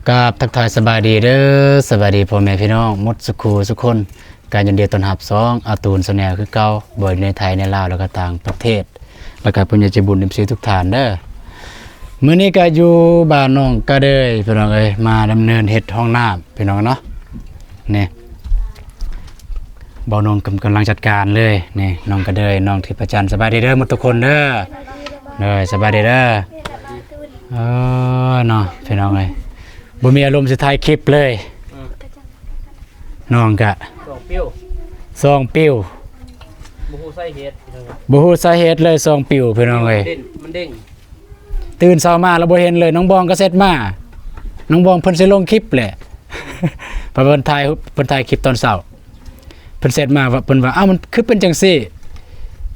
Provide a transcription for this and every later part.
กับทักทายสบายดีเด้อสบายดีพ่อแม่พี่น้องหมดสุขูสุกคนการยินดีต้อนรับ2อาตูนสแนลคือเก่าบ่อยในไทยในลาวแล้วก็ต่างประเทศแล้วก็ผู้ใหญ่ใจบุญนิมซีทุกท่านเด้อมื้อนี้ก็อยู่บ้านน้องกะเดยพี่น้องเอ้ยมาดำเนินเฮ็ดห้องน้ำพี่น้องเนาะนี่บ่าวน้องกำลังจัดการเลยนี่น้องกะเดยน้องทิพย์จันทร์สบายดีเด้อหมดทุกคนเด้อสบายดีเด้อเนาะพี่น้องเอ้ยบ่มีอารมณ์สิถ่ายคลิปเลยน้องกะ2ปิ้ว2ปิ้วบ่ฮู้สาเหตุ บ่ฮู้สาเหตุเลย2ปิ้วพี่น้องเอ้ยมันเด้งตื่นเช้ามาแล้วบ่เห็นเลยน้องบองก็เสร็จมาน้องบองเพิ่นสิลงคลิปแหละ เพราะเพิ่นถ่ายคลิปตอนเช้าเพิ่นเสร็จมาว่าเพิ่นว่าอ้าวมันคือเป็นจังซี่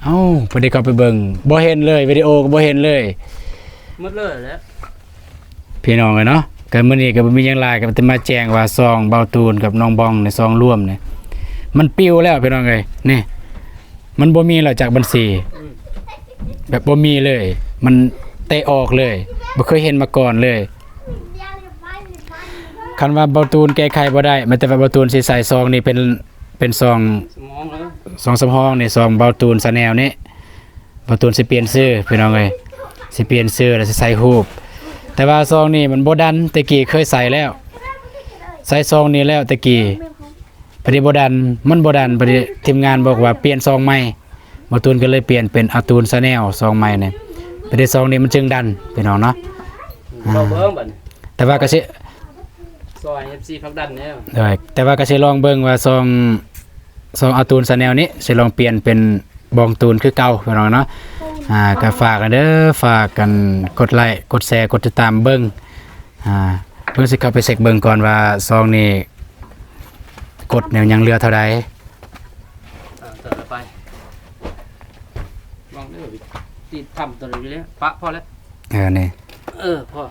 เอ้าเพิ่นได้เข้าไปเบิ่งบ่เห็นเลยวิดีโอก็บ่เห็นเลยหมดเลยแล้วพี่น้องเอ้ยเนาะก็มื้อนี้ก็บ่มีหยังหลายก็จะมาแจ้งว่าซองเบาตูนกับน้องบองในซองร่วมนี่มันปิวแล้วพี่น้องเอ้ยนี่มันบ่มีแล้วจากบัญชีแบบบ่มีเลยมันเตะออกเลยบ่เคยเห็นมาก่อนเลยคันว่าเบาตูนแก้ไขบ่ได้แม้แต่ว่าเบาตูนสิใส่ซองนี่เป็นซองสมองแล้วซองสำรองนี่ซองเบาตูนสแนลนี่เบาตูนสิเปลี่ยนชื่อพี่น้องเอ้ยสิเปลี่ยนชื่อแล้วสิใส่รูปแต่ว่าซองนี่มันบ่ดันตะกี้เคยใส่แล้วใส่ซองนี้แล้วตะกี้พอดีบ่ดันมันบ่ดันพอดีทีมงานบอกว่าเปลี่ยนซองใหม่เบาตูนก็เลยเปลี่ยนเป็นอาตูนสแนลซองใหม่นี่พอดีซองนี้มันจึงดันพี่น้องเนาะเราเบิ่งบัดแต่ว่าก็สิซอย FC พักดันแนวแต่ว่าก็สิลองเบิ่งว่าซองอาตูนสแนลนี้สิลองเปลี่ยนเป็นบองตูนคือเก่าพี่น้องเนาะก็ฝากกันเด้อฝากกันกดไลค์กดแชร์กดติดตามเบิ่งเพิ่นสิเข้าไปเช็คเบิ่งก่อนว่าซองนี้กดแนวยังเหลือเท่าใดต่อไปมองได้บ่ติดทำตัวนี้แล้วปะพอแล้วนี่พอ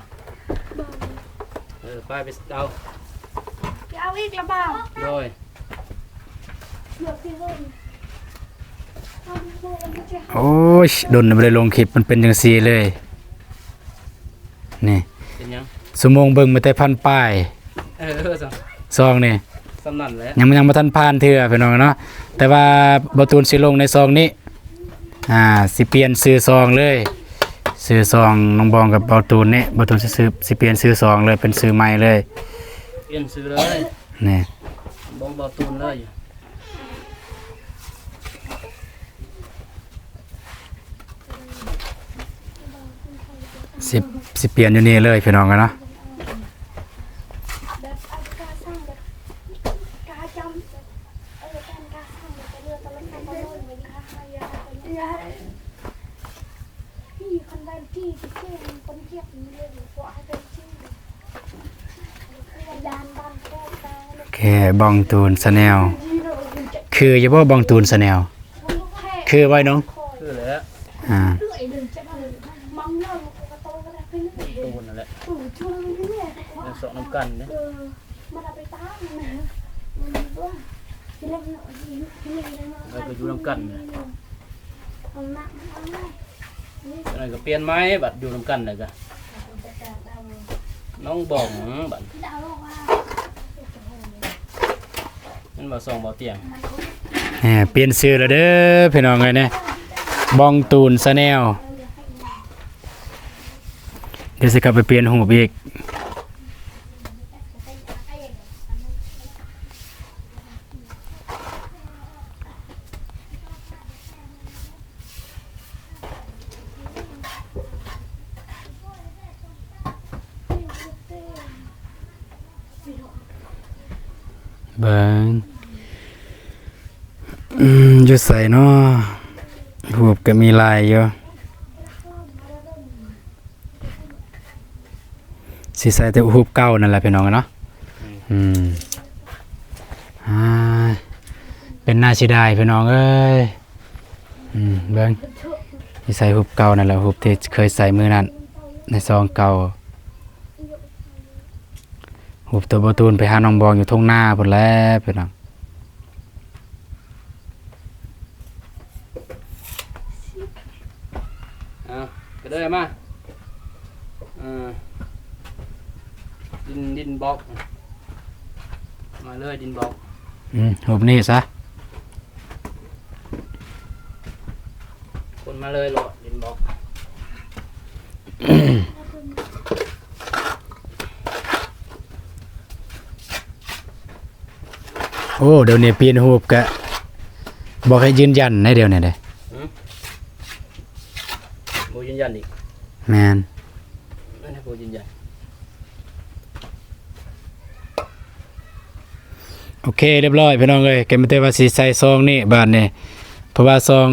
ไปเอาอีกแล้วบ่าวโดยโอ้ยโดนบ่ได้ลงคลิปมันเป็นจังซี่เลยนี่เป็นหยังชั่วโมงเบิ่งมาแต่พันป้ายซองนี่สำนั่นแหละยังบ่ทันผ่านเทื่อพี่น้องเนาะแต่ว่าบ่ตูนสิลงในซองนี้สิเปลี่ยนชื่อซองเลยชื่อซองน้องบองกับบ่ตูนนี่บ่ตูนสิเปลี่ยนชื่อซองเลยเป็นชื่อใหม่เลยเปลี่ยนชื่อเลยนี่บ่บ่ตูนเลยสิเปลี่ยนอยู่นี่เลยพี่น้องกันเนาะโอเคบองตูนสแนลคือจะบ่บองตูนสแนลคือไว้น้องคือแล้วตูนนั่นแหละสองน้ำกันเนี่ยเราก็อยู่น้ำกันอะไรก็เปลี่ยนไม้บัดอยู่น้ำกันเลยก็น้องบ่องบัดมันบ่ส่งบ่เตียงเปลี่ยนชื่อแล้วเด้อพี่น้องเอ้ยเนี่ยบองตูนสแนลเดี๋ยวสิกลับไปเปลี่ยนหูอีกเบิ่งอยู่ใส่เนาะหูบก็มีลายอยู่สิใส่แต่หูบเก่านั่นแหละพี่น้องเนาะเป็นหน้าสิได้พี่น้องเอ้ยเบิ่งสิใส่หูบเก่านั่นแหละหูบที่เคยใส่มื้อนั้นในซองเก่าหูบตัวบ่ตูนไปหาน้องบองอยู่ทุ่งนาพุ่นแล้วพี่น้อง ก็ได้มา ดินบล็อกมาเลยดินบล็อก รูปนี้ซะ คนมาเลยโหลดดินบล็อก โอ้เดี๋ยวนี้ปีนรูปก็บอกให้ยืนยันในเดี๋ยวนี้เด้ โบยืนยันอีก แมน ไม่ให้โบยืนยัน โอเคเรียบร้อยพี่น้องเอ้ยแกไม่ได้ว่าสิใส่ซองนี่บาดนี่เพราะว่าซอง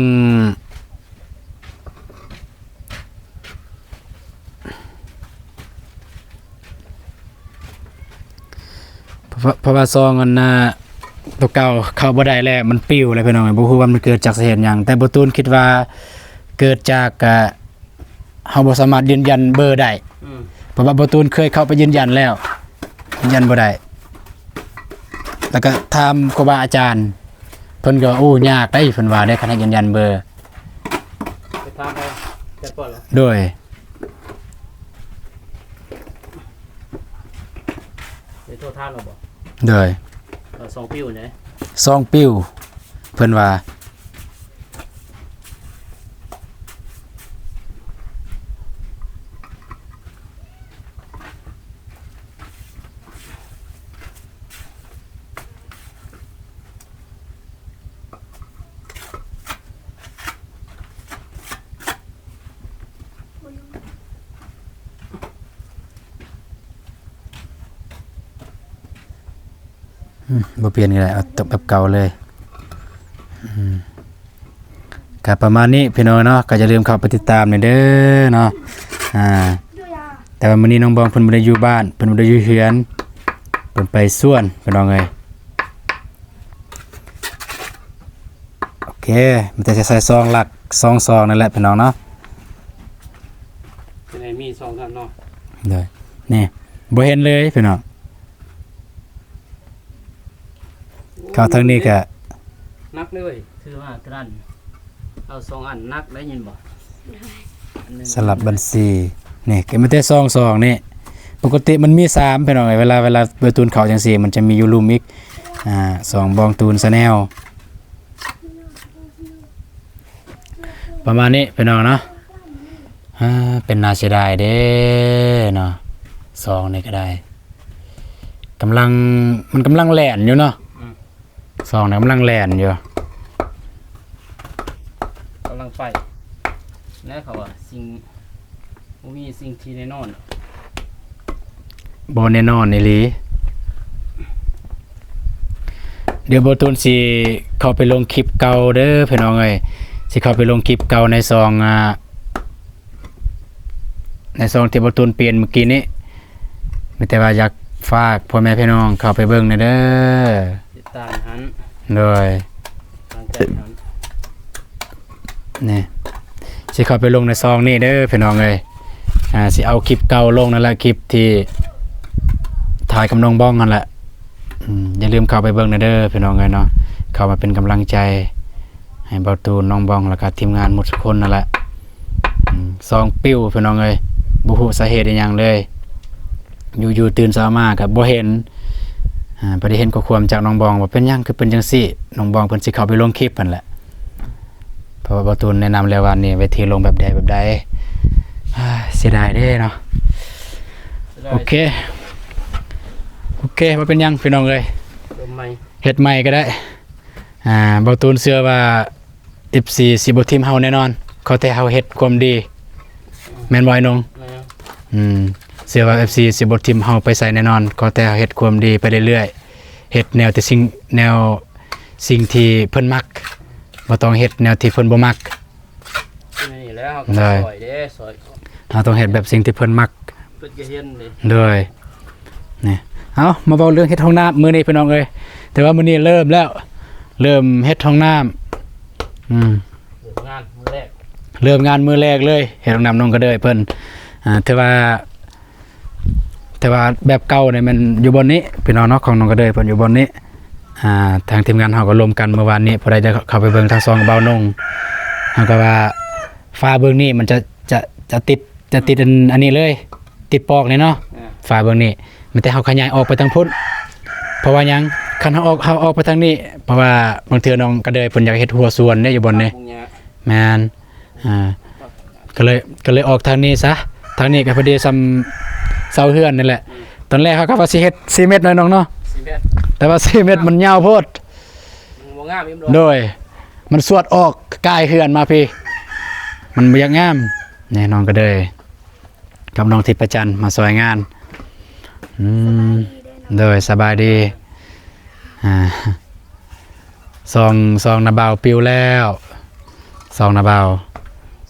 เพราะว่าซองอันน่ะตัวเก่าเข้าบ่ได้แล้วมันปิ้วเลยพี่น้องเอ้ยบ่ฮู้ว่ามันเกิดจากสาเหตุหยังแต่บ่ตูนคิดว่าเกิดจากเฮาบ่สามารถยืนยันเบอร์ได้เพราะว่าบ่ตูนเคยเข้าไปยืนยันแล้วยืนยันบ่ได้แล้วก็ถามครูบาอาจารย์เพิ่นก็โอ้ยากได้เพิ่นว่าได้คันให้ยืนยันเบอร์ ไปทางไปจัดก่อนเหรอ โดย เดี๋ยวโทษท่านเราบอก โดย สองปิ้วเนี่ย ซองปิ้วเพิ่นว่าบ่เปลี่ยนก็ได้เอาตบแบบเก่าเลยก็ประมาณนี้พี่น้องเนาะก็อย่าลืมเข้าไปติดตามหน่อยเด้อเนาะแต่ว่ามื้อนี้น้องบองเพิ่นบ่ได้อยู่บ้านเพิ่นบ่ได้อยู่เฮือนเพิ่นไปสวนพี่น้องเอ้ยโอเคมันจะใส่ซองหลักซองนั่นแหละพี่น้องเนาะ เป็นไงมีสองท่านเนาะ เลยนี่บ่เห็นเลยพี่น้องเข้าทางนี้ก็ นักเลยคือว่ากระดันเอาสองอันนักได้ยินบ่อันหนึ่ง สลับบัญชีนี่ก็ไม่ได้ซองนี่ปกติมันมี3พี่น้องเวลาเบอร์ตูนเข้าจังซี่มันจะมีอยู่รูมอีก2บองตูนชาแนลประมาณนี้พี่น้องเนาะเป็นน่าเสียดายเด้เนาะซองนี่ก็ได้มันกำลังแล่นอยู่เนาะซองนี่กำลังแล่นอยู่ กำลังไปแล้วเขาว่าสิ่งบ่มีสิ่งที่แน่นอน บแน่นอนนี่ลีเดี๋ยวบตูนสิเข้าไปลงคลิปเก่าเด้อพี่น้องเอ้ยสิเข้าไปลงคลิปเก่าในซองที่บตูนเปลี่ยนเมื่อกี้นี้มีแต่ว่าอยากฝากพ่อแม่พี่น้องเข้าไปเบิ่งหน่อยเด้อ ติดตามหัน โดย ทางใจหัน นี่สิเข้าไปลงในซองนี่เด้อพี่น้องเอ้ยสิเอาคลิปเก่าลงนั่นแหละคลิปที่ถ่ายกับน้องบ้องนั่นแหละอย่าลืมเข้าไปเบิ่งหน่อยเด้อพี่น้องเอ้ยเนาะเข้ามาเป็นกำลังใจให้เบาตูนน้องบ้องแล้วก็ทีมงานหมดทุกคนนั่นแหละซองปิ้วพี่น้องเอ้ยบ่ฮู้สาเหตุอีหยังเลยอยู่ตื่นเช้ามาก็บ่เห็นบ่ได้เห็นข้อความจากน้องบ้องว่าเป็นหยังคือเป็นจังซี่น้องบ้องเพิ่นสิเข้าไปลงคลิปนั่นแหละเพราะว่าเบาตูนแนะนำแล้วว่านี่เวทีลงแบบใดเสียดายเด้เนาะโอเคบ่เป็นหยังพี่น้องเอ้ย เริ่มใหม่ เฮ็ดใหม่ก็ได้เบาตูนเชื่อว่า FC สิบ่ทิมเฮาแน่นอนเขาแต่เฮาเฮ็ดความดีแม่นบ่ไอ้นง นะ เชื่อว่า FC สิบ่ทิมเฮาไปใส่แน่นอนเขาแต่เฮาเฮ็ดความดีไปเรื่อยๆเฮ็ดแนวสิ่งที่เพิ่นมักบ่ต้องเฮ็ดแนวที่เพิ่นบ่มัก นี่แล้ว ได้ ซอยเด้ซอย เฮาต้องเฮ็ดแบบสิ่งที่เพิ่นมัก เพิ่นก็เห็นเด้ เลยนี่เอามาเว้าเรื่องเฮ็ดห้องน้ำมื้อนี้พี่น้องเอ้ยแต่ว่ามื้อนี้เริ่มเฮ็ดห้องน้ำ เริ่มงานมื้อแรก เริ่มงานมื้อแรกเลยเฮ็ดห้องน้ำน้องก็เด้อเพิ่นแต่ว่าแบบเก่าเนี่ยมันอยู่บนนี้พี่น้องเนาะของน้องก็เด้อเพิ่นอยู่บนนี้ทางทีมงานเฮาก็รวมกันเมื่อวานนี้พอได้เข้าไปเบิ่งทางซองเบานงเฮาก็ว่าฟ้าเบิ่งนี้มันจะติดอันนี้เลยติดปอกนี่เนาะ ฟ้าเบิ่งนี่ มันแต่เฮาขยายออกไปทางพุ่นเพราะว่าหยังคันเฮาออกไปทางนี้เพราะว่าบางเทื่อน้องก็เดยเพิ่นอยากเฮ็ดหัวสวนเนี่ยอยู่บนนี้ ปุงยา แม่นก็เลยออกทางนี้ซะทางนี้ก็พอดีซ้ำเสาเฮือนนี่แหละตอนแรกเขาก็ว่าสิเฮ็ด4เมตรหน่อยน้องเนาะ สิเม็ด แต่ว่า4เมตรมันยาวโพด มันบ่งามอีหม โดยมันสวดออกกายเฮือนมาพี่มันบ่อยากงามนี่น้องก็เลยกับน้องทิพย์ประจันทร์มาซอยงานโดยสบายดีซองนาเบาปิวแล้วซองนาเบา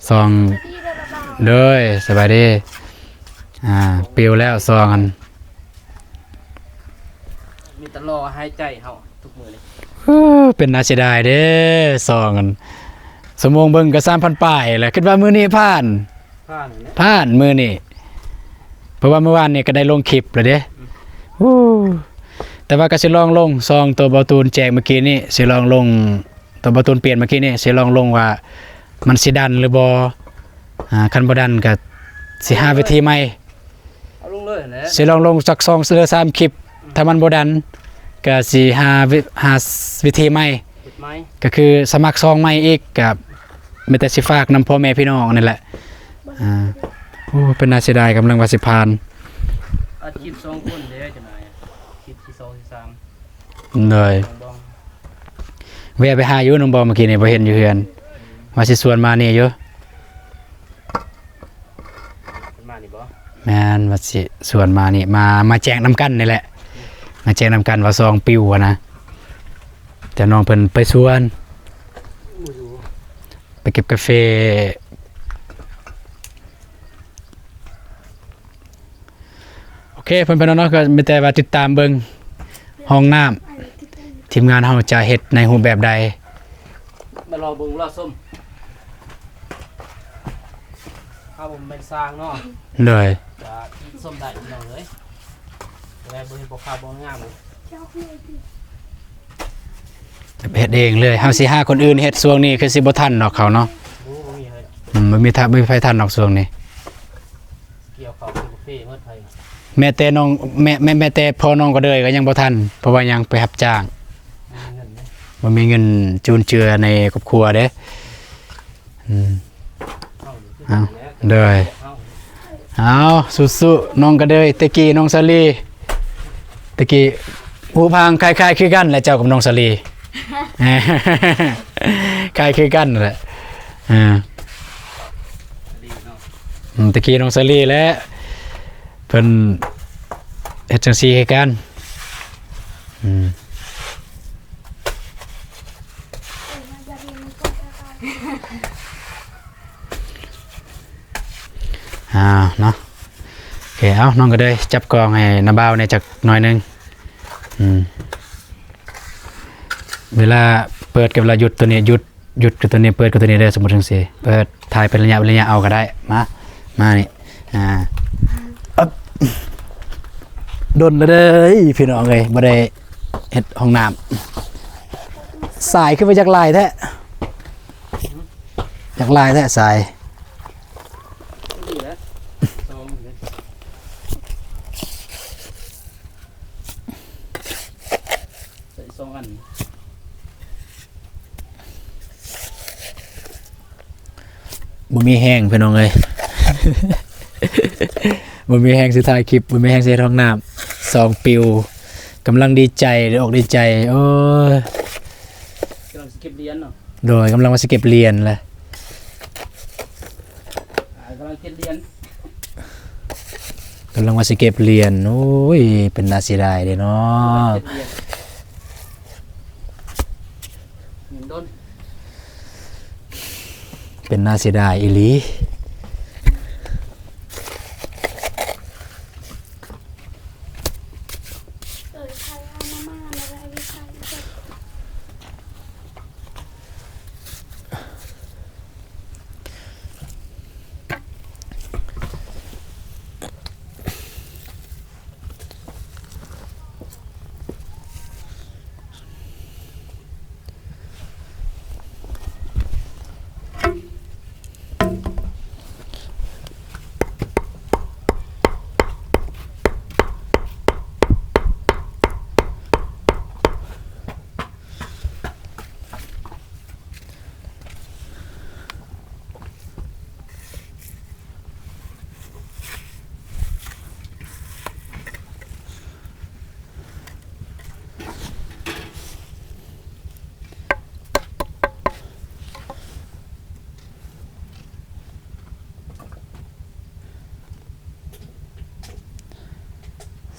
ซองโดยสบายดีปิวแล้วซองกัน มีแตลอหายใจเฮาทุกมื้อเลย เป็นน่าเสียดายเด้ซองกันสมงเบิ่งก็3,000ป้ายแหละคิดว่ามื้อนี้ผ่าน ผ่านเนี่ย ผ่านมื้อนี้เพราะว่าเมื่อวานนี่ก็ได้ลงคลิปแล้วเด้แต่ว่าก็สิลองลงซองตัวเบาตูนแจกเมื่อกี้นี่สิลองลงตัวเบาตูนเปลี่ยนเมื่อกี้นี่สิลองลงว่ามันสิดันหรือบ่คันบ่ดันก็สิหาวิธีใหม่ เอาลงเลยแหละ สิลองลงสัก2หรือ3คลิปถ้ามันบ่ดันก็สิหาวิธีใหม่ เฮ็ดไหม ก็คือสมัครซองใหม่อีกกับมีแต่สิฝากนำพ่อแม่พี่น้องนั่นแหละโอ้เป็นน่าเสียดายกำลังว่าสิผ่าน อาชีพ2คนเด้อจังได๋คลิปที่2ที่3 เลย บ้อง แวะไปหาอยู่น้องบอมเมื่อกี้นี่บ่เห็นอยู่เฮือนว่าสิชวนมานี่อยู่ เป็นมานี่บ่ แม่นว่าสิชวนมานี่มาแจ้งนำกันนี่แหละมาแจ้งนำกันว่าซองปิวอะนะแต่น้องเพิ่นไปชวน บ่อยู่ ไปเก็บกาแฟโอเคเพิ่นๆเนาะก็มีแต่ว่าติดตามเบิ่งห้องน้ำทีมงานเฮาจะเฮ็ดในรูปแบบใด มารอเบิ่งรอส้มถ้าผมเป็นสร้างเนาะ เลย จะกินส้มได้พี่น้องเอ้ยแต่บ่เห็นบ่คาบ่งามเลย จะเฮ็ดเองเลยเฮาสิหาคนอื่นเฮ็ดช่วงนี้คือสิบ่ทันดอกเขาเนาะ บ่มีเลย บ่มีไผทันดอกช่วงนี้ เกี่ยวข้าวกินกาแฟหมดไผ แม่แต่น้องแม่แต่พ่อน้องก็เด้ยก็ยังบ่ทันเพราะว่ายังไปรับจ้าง มีเงินไหม บ่มีเงินจูนเจือในครอบครัวเด้อืม เอาอยู่ที่ เอา แล้ว เด้ย เอา เอาสู้ๆน้องก็เด้ยตะกี้น้องสลีตะกี้หูพังคล้ายๆคือกันแหละเจ้ากับน้องสลี คล้ายคือกันนั่นแหละอ่า ดีเนาะ ตะกี้น้องสลีและเพิ่นเฮ็ดจังซี่ให้กันเนาะโอเคเอาน้องก็เลยจับกองให้น้าบ่าวในจักหน่อยหนึงเวลาเปิดกับเวลาหยุดตัวนี้หยุดกับตัวนี้เปิดกับตัวนี้ได้สมมุติจังซี่เปิดถ่ายเป็นระยะเอาก็ได้มานี่อึ๊บโดนแล้วเด้อพี่น้องเอ้ยบ่ได้เฮ็ดห้องน้ำสายขึ้นไปจากลายแท้จากลายแท้สาย ดีแล้วส้มเลยใส่2อัน บ่มีแห้งพี่น้องเอ้ย บ่มีแห้งสิถ่ายคลิปบ่มีแห้งสิเฮ็ดห้องน้ำซองปิวกำลังดีใจออกดีใจโอ้ย กำลังสเก็บเหรียญเนาะ โดยกำลังมาสิเก็บเหรียญแหละ กำลังเก็บเหรียญ กำลังมาสิเก็บเหรียญโอ้ยเป็นน่าเสียดายเด้เนาะ เก็บเหรียญเงินโดน เป็นน่าเสียดายอีหลี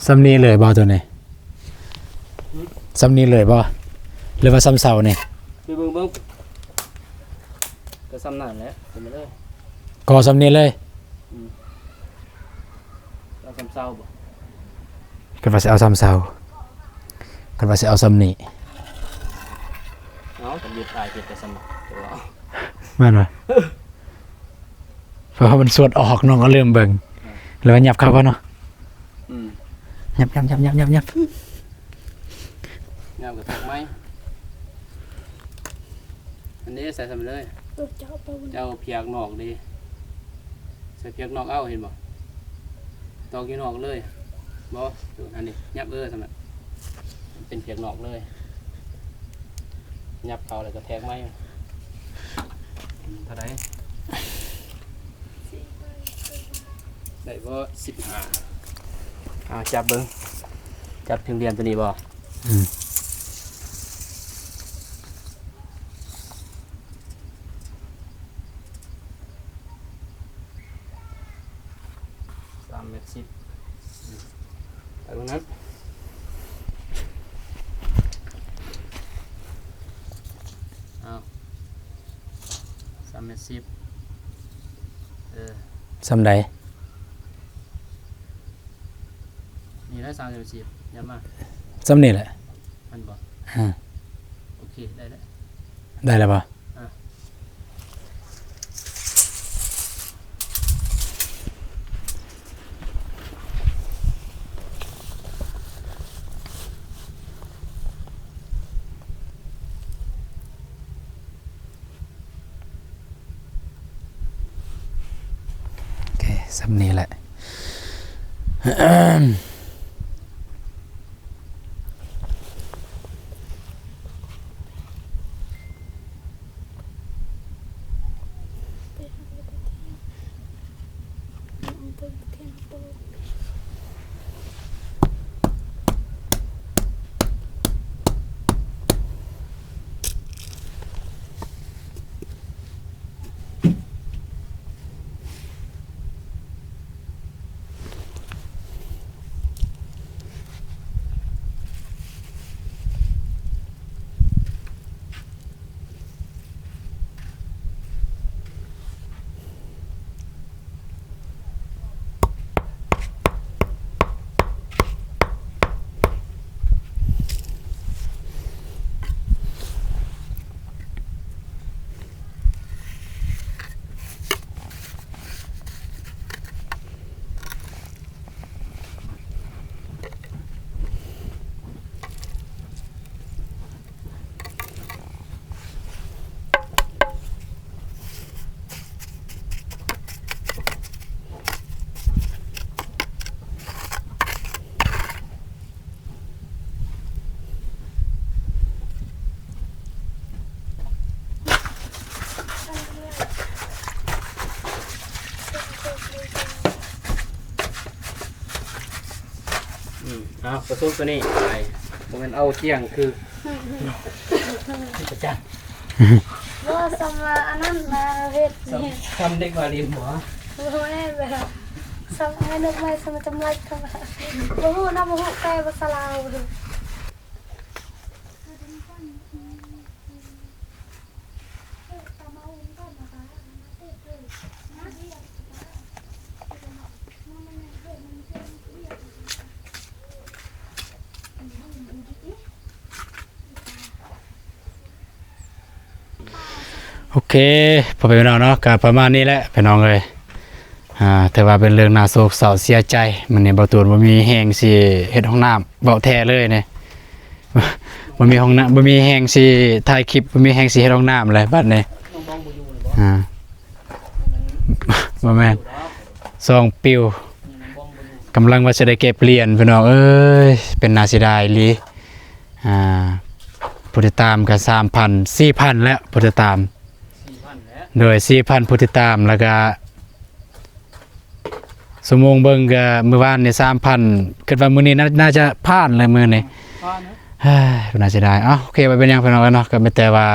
ซ้ำนี้เลยบ่ตัวนี้ซ้ำนี้เลยบ่หรือว่าซ้ำเสานี่ ไปเบิ่งก็ซ้ำนั่นแหละเป็นไปเลย ก็ซ้ำนี้เลย เอาซ้ำเศร้าบ่ กันว่าสิเอาซ้ำเสากันว่าสิเอาซ้ำนี้ เอาผมยึดตายเก็บแต่ซ้ำตัวเอา แม่นบ่เพราะว่ามันสวดออกน้องก็เริ่มเบิ่งแล้วมันหยับเข้าบ่เนาะ อืม หยับ งามกับทักไหมอันนี้ใส่ซ้ำเลยเจ้าเพียกนอกดีใส่เพียกนอกเอาเห็นบ่ตอกอยู่นอกเลยบ่ดูอันนี้ยับซ้ำนั้นเป็นเพียกนอกเลยยับเข้าแล้วก็แทกไหมเท่าไหร่ได้บ่15จับเบิ่งจับถึงเรียนตัวนี้บ่ อืม 3 เมตร 10ไปตรงนั้นเอา3 เมตร 10ซ้ำใด นี่ได้3 เมตร 10ย้ำมา ซ้ำนี้แหละ มันบ่ อ่า โอเคได้แล้ว ได้แล้วบ่ โอเคซ้ำนี้แหละ เอาประตูตัวนี้ไปบ่แม่นเอาเที่ยงคือประจัน ว่าสมาอันนั้นมาเฮ็ดนี่ ทำเด็กมาเรียนหมอ บ่แม่นแบบสมให้นึกไม่สมจำไรทำบ่ฮู้นะบ่ฮู้แต่ภาษาลาวเด้อโอเคพอไปพี่น้องเนาะก็ประมาณนี้แหละพี่น้องเลยแต่ว่าเป็นเรื่องน่าโศกเศร้าเสียใจมันเนี่ยบ่ตูนบ่มีแฮงสิเฮ็ดห้องน้ำเบาแท้เลยเนี่ย บ่มีห้องน้ำบ่มีแฮงสิถ่ายคลิปบ่มีแฮงสิเฮ็ดห้องน้ำเลยบัดนี้ น้องบ้องบ่อยู่เลยบ่ บ่แม่นซองปิว น้องบ้องบ่อยู่ กำลังว่าจะได้เก็บเหรียญพี่น้องเอ้ยเป็นน่าเสียดายอีหลีผู้ติดตามก็ 3,000 4,000 แล้วผู้ติดตาม 4,000แล้ว โดย 4,000 ผู้ติดตามแล้วก็ชั่วโมงเบิ่งก็มื้อวานนี่ 3,000คิดว่ามื้อนี้น่าจะผ่านเลยมื้อนี้ พานะ เฮ้ยน่าเสียดายโอเคบ่เป็นหยังพี่น้องเนาะก็ไม่แต่ว่า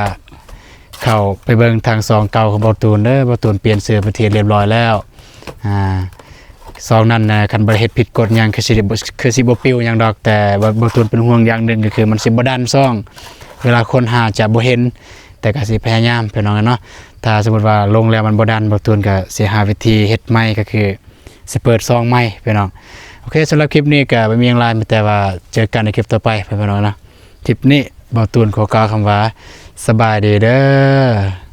เข้าไปเบิ่งทางซองเก่าของบ่ตูนเด้อบ่ตูนเปลี่ยนชื่อประเทศเรียบร้อยแล้วโอเค ซองนั้นนะคันบ่ได้เฮ็ดผิดกฎหยังคือสิบ่ปิวหยังดอกแต่ว่าบ่ตูนเป็นห่วงอย่างหนึงก็คือมันสิบ่ดันซองเวลาคนหาจะบ่เห็นแต่ก็สิพยายามพี่น้องเนาะถ้าสมมุติว่าลงแล้วมันบ่ดันบ่ตูนก็สิหาวิธีเฮ็ดใหม่ก็คือสิเปิดซองใหม่พี่น้องโอเคสำหรับคลิปนี้ก็บ่มีหยังหลายมีแต่ว่าเจอกันในคลิปต่อไปพี่น้องเนาะคลิปนี้บ่ตูนขอกล่าวคำว่าสบายดีเด้อ